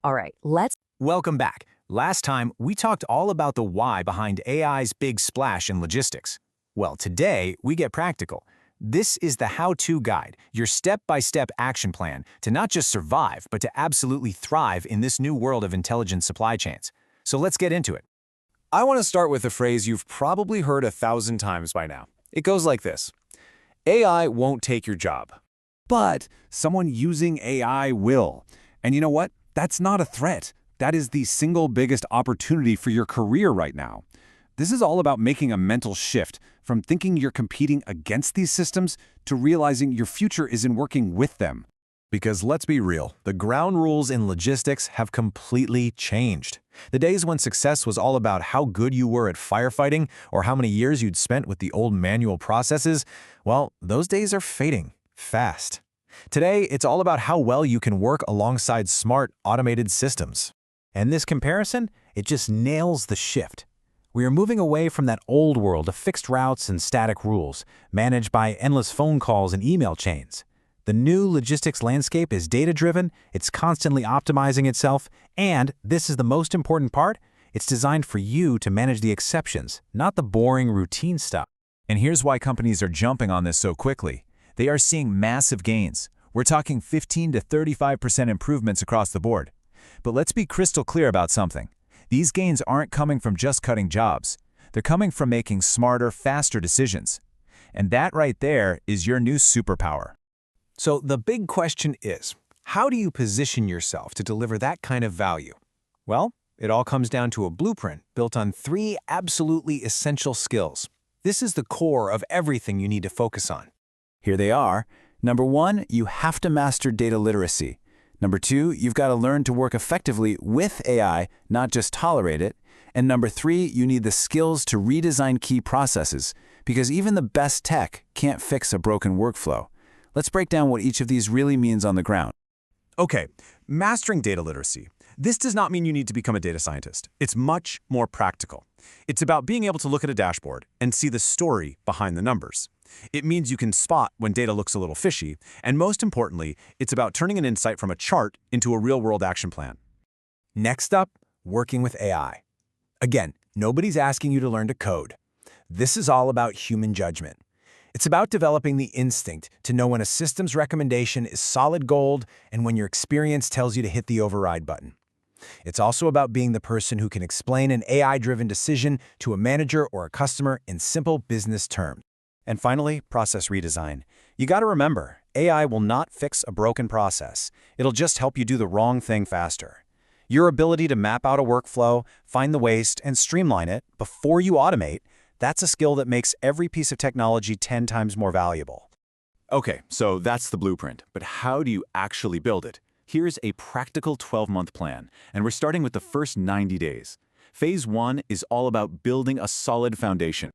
All right, let's Welcome back. Last time, we talked all about the why behind AI's big splash in logistics. Well, today, we get practical. This is the how-to guide, your step-by-step action plan to not just survive, but to absolutely thrive in this new world of intelligent supply chains. So let's get into it. I want to start with a phrase you've probably heard 1,000 times by now. It goes like this: AI won't take your job, but someone using AI will. And you know what? That's not a threat. That is the single biggest opportunity for your career right now. This is all about making a mental shift from thinking you're competing against these systems to realizing your future is in working with them. Because let's be real, the ground rules in logistics have completely changed. The days when success was all about how good you were at firefighting or how many years you'd spent with the old manual processes, well, those days are fading fast. Today, it's all about how well you can work alongside smart, automated systems. And this comparison, it just nails the shift. We are moving away from that old world of fixed routes and static rules, managed by endless phone calls and email chains. The new logistics landscape is data-driven, it's constantly optimizing itself, and, this is the most important part, it's designed for you to manage the exceptions, not the boring routine stuff. And here's why companies are jumping on this so quickly. They are seeing massive gains. We're talking 15 to 35% improvements across the board. But let's be crystal clear about something. These gains aren't coming from just cutting jobs. They're coming from making smarter, faster decisions. And that right there is your new superpower. So the big question is, how do you position yourself to deliver that kind of value? Well, it all comes down to a blueprint built on 3 absolutely essential skills. This is the core of everything you need to focus on. Here they are. Number 1, you have to master data literacy. Number 2, you've got to learn to work effectively with AI, not just tolerate it. And number 3, you need the skills to redesign key processes, because even the best tech can't fix a broken workflow. Let's break down what each of these really means on the ground. Okay, mastering data literacy. This does not mean you need to become a data scientist. It's much more practical. It's about being able to look at a dashboard and see the story behind the numbers. It means you can spot when data looks a little fishy, and most importantly, it's about turning an insight from a chart into a real-world action plan. Next up, working with AI. Again, nobody's asking you to learn to code. This is all about human judgment. It's about developing the instinct to know when a system's recommendation is solid gold and when your experience tells you to hit the override button. It's also about being the person who can explain an AI-driven decision to a manager or a customer in simple business terms. And finally, process redesign. You got to remember, AI will not fix a broken process. It'll just help you do the wrong thing faster. Your ability to map out a workflow, find the waste, and streamline it before you automate, that's a skill that makes every piece of technology 10 times more valuable. Okay, so that's the blueprint, but how do you actually build it? Here's a practical 12-month plan, and we're starting with the first 90 days. Phase 1 is all about building a solid foundation.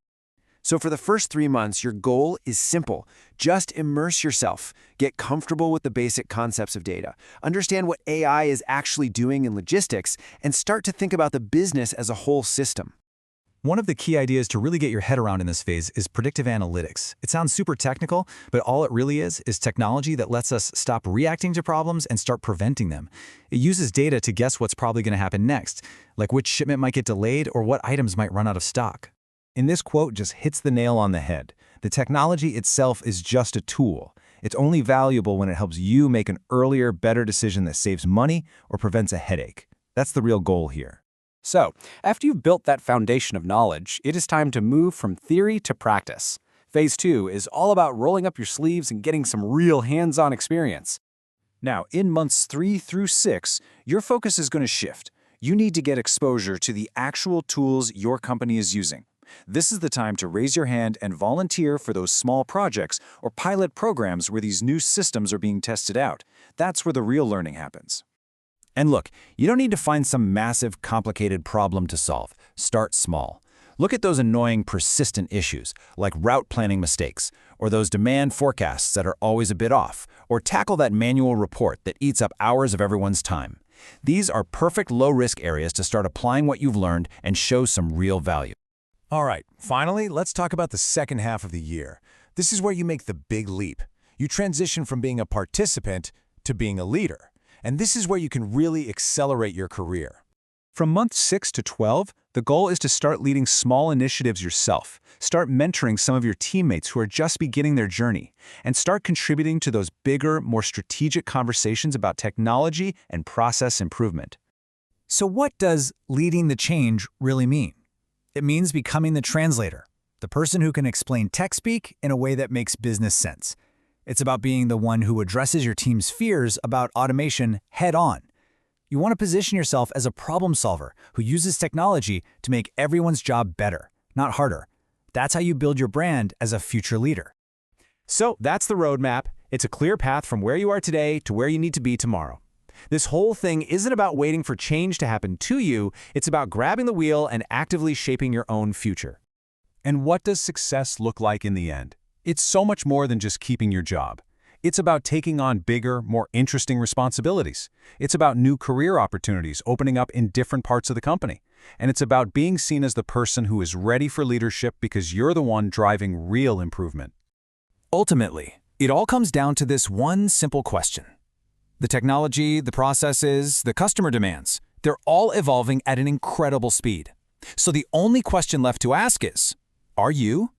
So for the first 3 months, your goal is simple. Just immerse yourself. Get comfortable with the basic concepts of data. Understand what AI is actually doing in logistics, and start to think about the business as a whole system. One of the key ideas to really get your head around in this phase is predictive analytics. It sounds super technical, but all it really is technology that lets us stop reacting to problems and start preventing them. It uses data to guess what's probably going to happen next, like which shipment might get delayed or what items might run out of stock. And this quote just hits the nail on the head. The technology itself is just a tool. It's only valuable when it helps you make an earlier, better decision that saves money or prevents a headache. That's the real goal here. So, after you've built that foundation of knowledge, it is time to move from theory to practice. Phase 2 is all about rolling up your sleeves and getting some real hands-on experience. Now, in months 3 through 6, your focus is going to shift. You need to get exposure to the actual tools your company is using. This is the time to raise your hand and volunteer for those small projects or pilot programs where these new systems are being tested out. That's where the real learning happens. And look, you don't need to find some massive, complicated problem to solve. Start small. Look at those annoying, persistent issues, like route planning mistakes, or those demand forecasts that are always a bit off, or tackle that manual report that eats up hours of everyone's time. These are perfect low-risk areas to start applying what you've learned and show some real value. All right, finally, let's talk about the second half of the year. This is where you make the big leap. You transition from being a participant to being a leader. And this is where you can really accelerate your career. From month 6 to 12, the goal is to start leading small initiatives yourself, start mentoring some of your teammates who are just beginning their journey, and start contributing to those bigger, more strategic conversations about technology and process improvement. So what does leading the change really mean? It means becoming the translator, the person who can explain tech speak in a way that makes business sense. It's about being the one who addresses your team's fears about automation head-on. You want to position yourself as a problem solver who uses technology to make everyone's job better, not harder. That's how you build your brand as a future leader. So that's the roadmap. It's a clear path from where you are today to where you need to be tomorrow. This whole thing isn't about waiting for change to happen to you, it's about grabbing the wheel and actively shaping your own future. And what does success look like in the end? It's so much more than just keeping your job. It's about taking on bigger, more interesting responsibilities. It's about new career opportunities opening up in different parts of the company. And it's about being seen as the person who is ready for leadership because you're the one driving real improvement. Ultimately, it all comes down to this one simple question. The technology, the processes, the customer demands, they're all evolving at an incredible speed. So the only question left to ask is, are you?